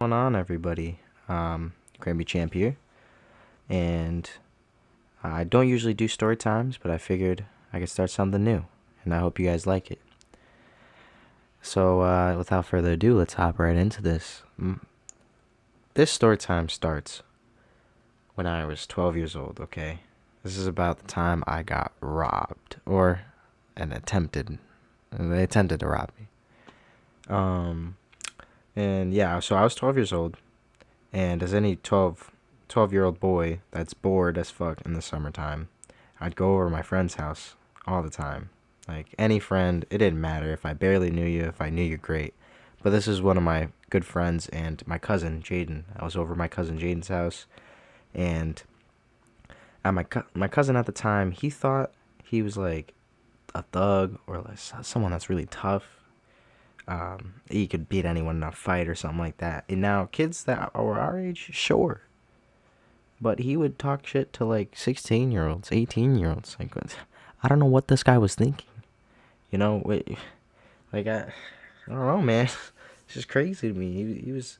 Going on, everybody? GrambyChamp here, and I don't usually do story times, but I figured I could start something new, and I hope you guys like it. So, without further ado, let's hop right into this. This story time starts when I was 12 years old. Okay, this is about the time I got robbed, or an attempted. They attempted to rob me. Um, and yeah, so I was 12 years old. And as any 12-year-old boy that's bored as fuck in the summertime, I'd go over to my friend's house all the time. Like any friend, it didn't matter if I barely knew you, if I knew you great. But this is one of my good friends and my cousin, Jaden. I was over at my cousin Jaden's house, and my cousin at the time, he thought he was like a thug or like someone that's really tough. He could beat anyone in a fight or something like that. And now kids that are our age, sure, but he would talk shit to like 16-year-olds, 18-year-olds. Like, I don't know what this guy was thinking. You know, like I don't know, man. It's just crazy to me. He's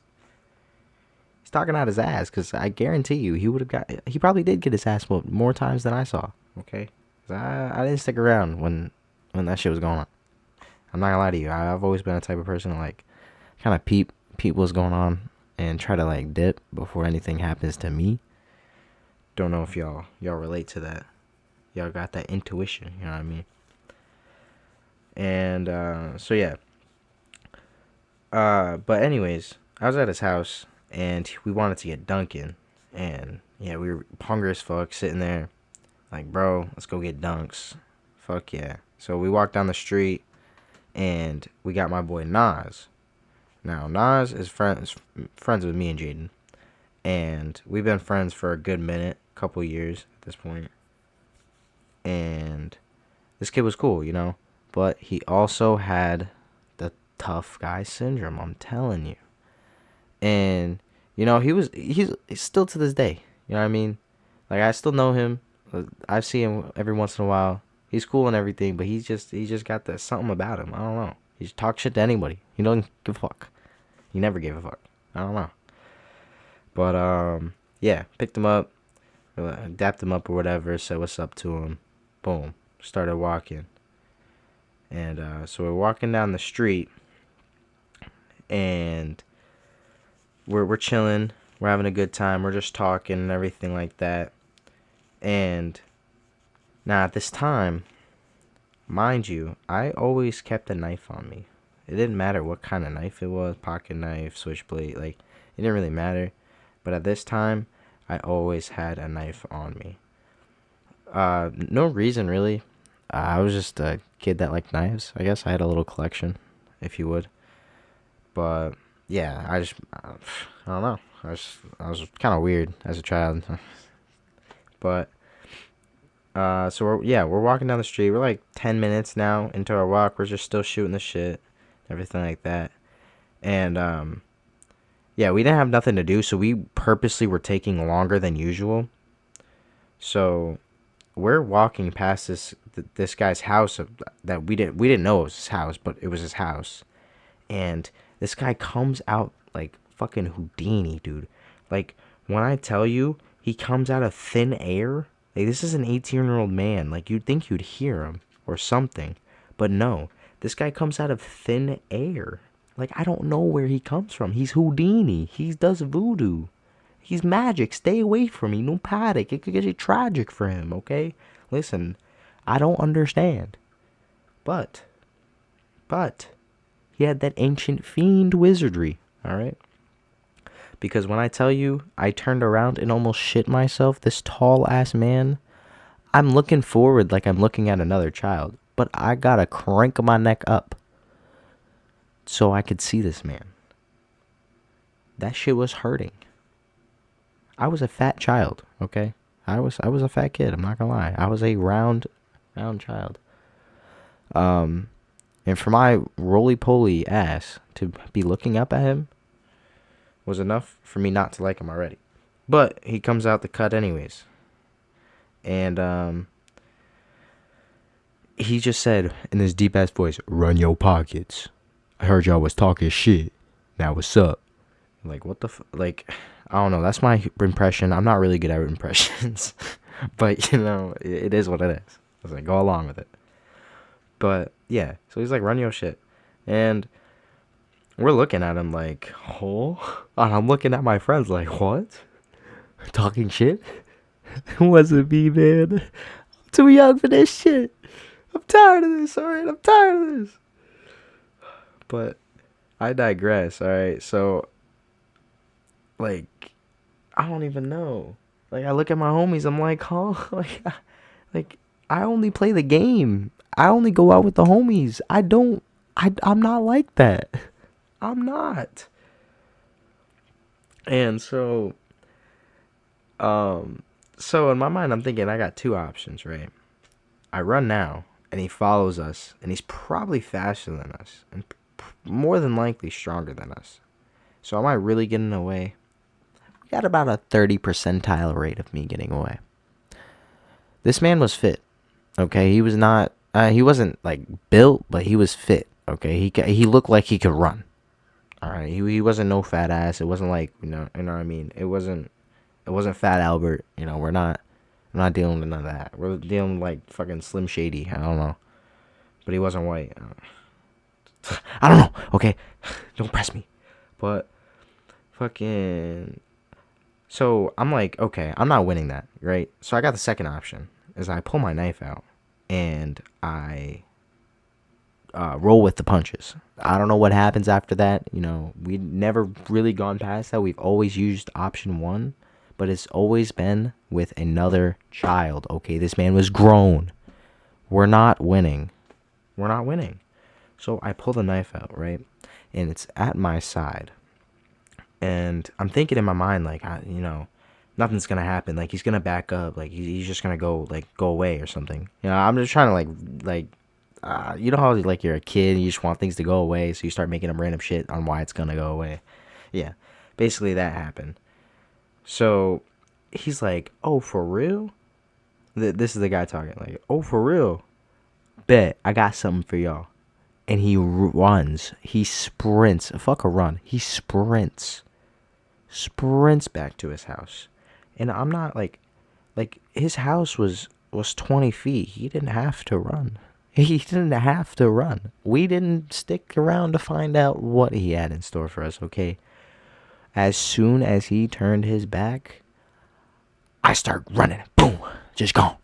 talking out his ass because I guarantee you he probably did get his ass whooped more times than I saw. Okay, 'cause I didn't stick around when that shit was going on. I'm not gonna lie to you. I've always been a type of person to like kind of peep what's going on and try to like dip before anything happens to me. Don't know if y'all relate to that. Y'all got that intuition, you know what I mean? And so yeah. But anyways, I was at his house and we wanted to get Dunkin', and yeah, we were hungry as fuck, sitting there like, bro, let's go get Dunks. Fuck yeah. So we walked down the street and we got my boy Nas. Now Nas is friends with me and Jaden, and we've been friends for a good minute, couple years at this point. And this kid was cool, you know, but he also had the tough guy syndrome. I'm telling you. And you know, he's still to this day. You know what I mean? Like I still know him. I see him every once in a while. He's cool and everything, but he just got that something about him. I don't know. He just talks shit to anybody. He don't give a fuck. He never gave a fuck. I don't know. But yeah, picked him up, dapped him up or whatever, said what's up to him. Boom. Started walking. And so we're walking down the street, and we're chilling. We're having a good time. We're just talking and everything like that. And now at this time, mind you, I always kept a knife on me. It didn't matter what kind of knife it was, pocket knife, switchblade, like it didn't really matter. But at this time, I always had a knife on me. No reason really. I was just a kid that liked knives. I guess I had a little collection, if you would. But yeah, I don't know. I was kind of weird as a child. But so we're walking down the street. We're like 10 minutes now into our walk. We're just still shooting the shit, everything like that. And yeah, we didn't have nothing to do, so we purposely were taking longer than usual. So we're walking past this guy's house that we didn't know it was his house, but it was his house. And this guy comes out like fucking Houdini, dude. Like when I tell you he comes out of thin air, like this is an 18-year-old man. Like you'd think you'd hear him or something, but no. This guy comes out of thin air. Like I don't know where he comes from. He's Houdini. He does voodoo. He's magic. Stay away from me. No panic. It could get tragic for him, okay? Listen, I don't understand. But, but, he had that ancient fiend wizardry, alright? Because when I tell you, I turned around and almost shit myself, this tall ass man, I'm looking forward like I'm looking at another child. But I gotta crank my neck up so I could see this man. That shit was hurting. I was a fat child, okay? I was a fat kid, I'm not gonna lie. I was a round child. And for my roly-poly ass to be looking up at him was enough for me not to like him already. But he comes out the cut anyways. And he just said in his deep-ass voice, "Run your pockets. I heard y'all was talking shit. Now what's up?" Like, what the like, I don't know. That's my impression. I'm not really good at impressions, but it is what it is. I was like, go along with it. But yeah, so he's like, run your shit, and we're looking at him like, oh, and I'm looking at my friends like, what? Talking shit? It wasn't me, man. I'm too young for this shit. I'm tired of this. All right, I'm tired of this. But I digress. All right, so like, I don't even know. Like, I look at my homies, I'm like, huh? Like, I only play the game. I only go out with the homies. I'm not like that. I'm not. And so in my mind, I'm thinking I got two options, right? I run now, and he follows us, and he's probably faster than us, and more than likely stronger than us. So am I really getting away? We got about a 30 percentile rate of me getting away. This man was fit, okay? He was not, he wasn't like built, but he was fit, okay? He looked like he could run, all right? He wasn't no fat ass. It wasn't like, you know what I mean? It wasn't Fat Albert. I'm not dealing with none of that. We're dealing with like fucking Slim Shady. I don't know, but he wasn't white. I don't know. Okay, don't press me. But fucking. So I'm like, okay, I'm not winning that, right? So I got the second option, is I pull my knife out and I roll with the punches. I don't know what happens after that. We've never really gone past that. We've always used option one, but it's always been with another child. Okay, this man was grown. We're not winning. We're not winning. So I pull the knife out, right? And it's at my side. And I'm thinking in my mind, like, nothing's going to happen. Like, he's going to back up. Like, he's just going to go away or something. I'm just trying to, you know how, like, you're a kid and you just want things to go away, so you start making up random shit on why it's going to go away. Yeah, basically that happened. So he's like, oh, for real? This is the guy talking. Like, oh, for real? Bet, I got something for y'all. And he runs. He sprints. Fuck a run. He sprints back to his house. And I'm not like his house was 20 feet. He didn't have to run. He didn't have to run. We didn't stick around to find out what he had in store for us, okay? As soon as he turned his back, I start running. Boom. Just gone.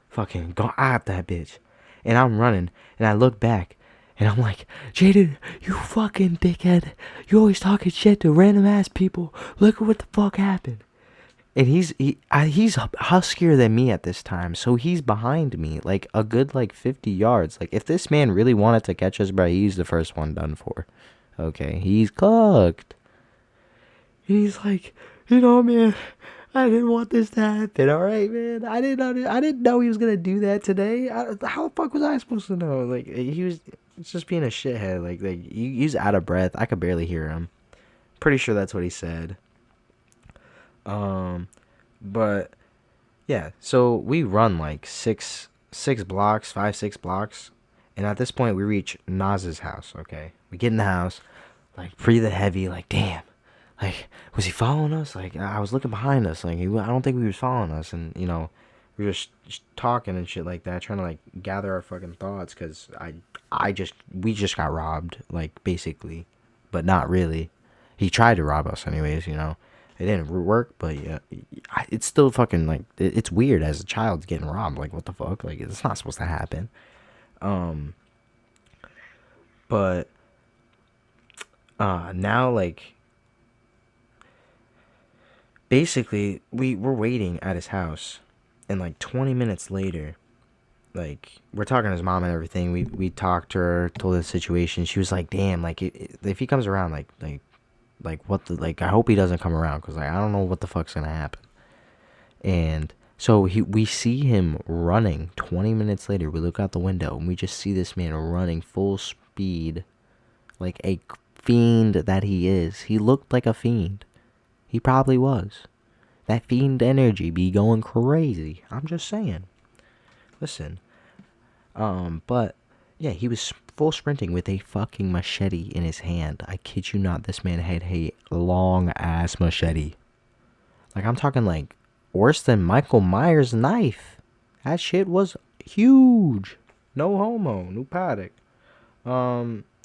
Fucking gone out that bitch. And I'm running, and I look back, and I'm like, Jaden, you fucking dickhead. You always talking shit to random ass people. Look at what the fuck happened. And he's huskier than me at this time, so he's behind me, like a good 50 yards. Like, if this man really wanted to catch us, bro, he's the first one done for. Okay, he's cooked. He's like, man, I didn't want this to happen. All right, man. I didn't know he was gonna do that today. How the fuck was I supposed to know? Like, he was just being a shithead. Like he's out of breath. I could barely hear him. Pretty sure that's what he said. But yeah. So we run like six blocks, 5-6 blocks, and at this point we reach Naz's house. Okay, we get in the house, like breathing heavy. Like, damn. Like, was he following us? Like, I was looking behind us. Like, I don't think he was following us. And, we were just talking and shit like that, trying to, like, gather our fucking thoughts. Because we just got robbed, like, basically. But not really. He tried to rob us anyways, It didn't work, but, yeah. It's still fucking, like, it's weird as a child's getting robbed. Like, what the fuck? Like, it's not supposed to happen. But, now, like, basically, we're waiting at his house, and like 20 minutes later, like, we're talking to his mom and everything. We talked to her, told her the situation. She was like, "Damn, like, if he comes around, like what the like, I hope he doesn't come around, cause like I don't know what the fuck's gonna happen." And so we see him running. 20 minutes later, we look out the window and we just see this man running full speed, like a fiend that he is. He looked like a fiend. He probably was. That fiend energy be going crazy. I'm just saying. Listen. But yeah, he was full sprinting with a fucking machete in his hand. I kid you not, this man had a long ass machete. Like, I'm talking like worse than Michael Myers' knife. That shit was huge. No homo, no paddock.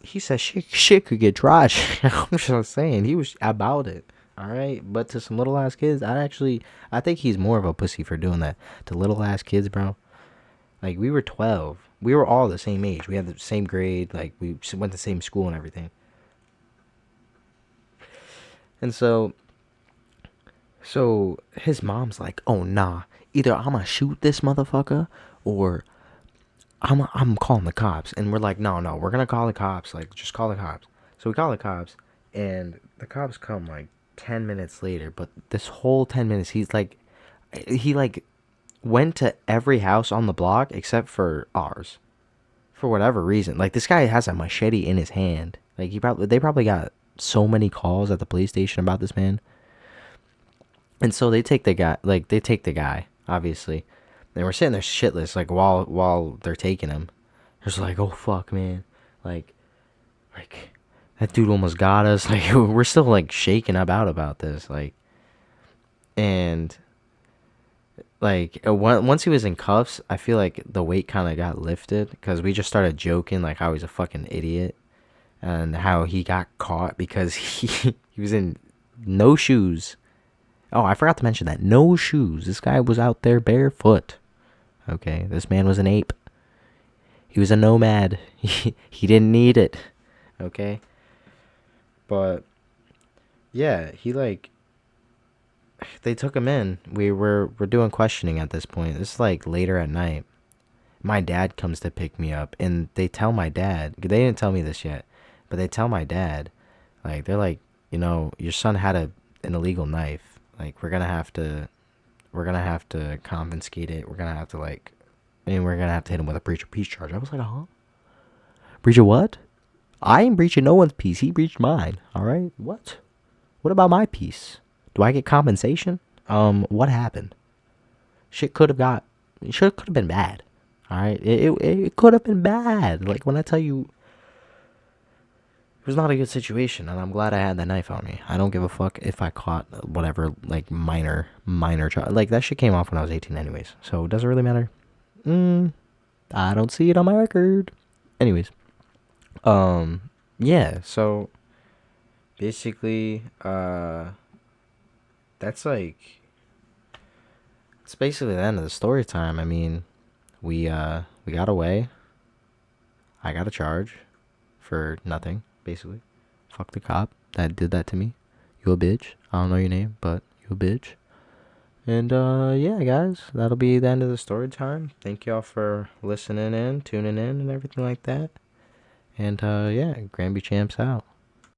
He said shit could get dry. I'm just saying, he was about it. All right, but to some little ass kids, I think he's more of a pussy for doing that to little ass kids, bro. Like, we were 12. We were all the same age. We had the same grade. Like, we went to the same school and everything. And so his mom's like, oh, nah. Either I'm going to shoot this motherfucker or I'm calling the cops. And we're like, no, we're going to call the cops. Like, just call the cops. So we call the cops. And the cops come, like, 10 minutes later. But this whole 10 minutes, he went to every house on the block except for ours, for whatever reason. Like, this guy has a machete in his hand. Like, they probably got so many calls at the police station about this man. And so they take the guy, obviously. And we're sitting there shitless, like, while they're taking him. Just like, oh fuck, man, like that dude almost got us. Like, we're still like shaking about this, like. And like, once he was in cuffs, I feel like the weight kind of got lifted because we just started joking like how he's a fucking idiot and how he got caught because he was in no shoes. Oh, I forgot to mention that. No shoes. This guy was out there barefoot. Okay, this man was an ape. He was a nomad. He didn't need it. Okay? But yeah, they took him in. We're doing questioning at this point. This is like later at night. My dad comes to pick me up, and they tell my dad. They didn't tell me this yet, but they tell my dad, like, they're like, your son had an illegal knife. Like, we're gonna have to confiscate it. We're gonna have to we're gonna have to hit him with a breach of peace charge. I was like, huh? Breach of what? I ain't breaching no one's peace. He breached mine. All right. What? What about my peace? Do I get compensation? What happened? Shit could have been bad. All right. It could have been bad. Like, when I tell you, it was not a good situation, and I'm glad I had that knife on me. I don't give a fuck if I caught whatever, like, minor child. Like, that shit came off when I was 18 anyways, so it doesn't really matter. I don't see it on my record. Anyways, yeah, so basically, that's like, it's basically the end of the story time. I mean, we got away. I got a charge for nothing, basically. Fuck the cop that did that to me. You a bitch. I don't know your name, but you a bitch. And yeah, guys, that'll be the end of the story time. Thank y'all for listening in, tuning in, and everything like that. And yeah, GrambyChamp's out.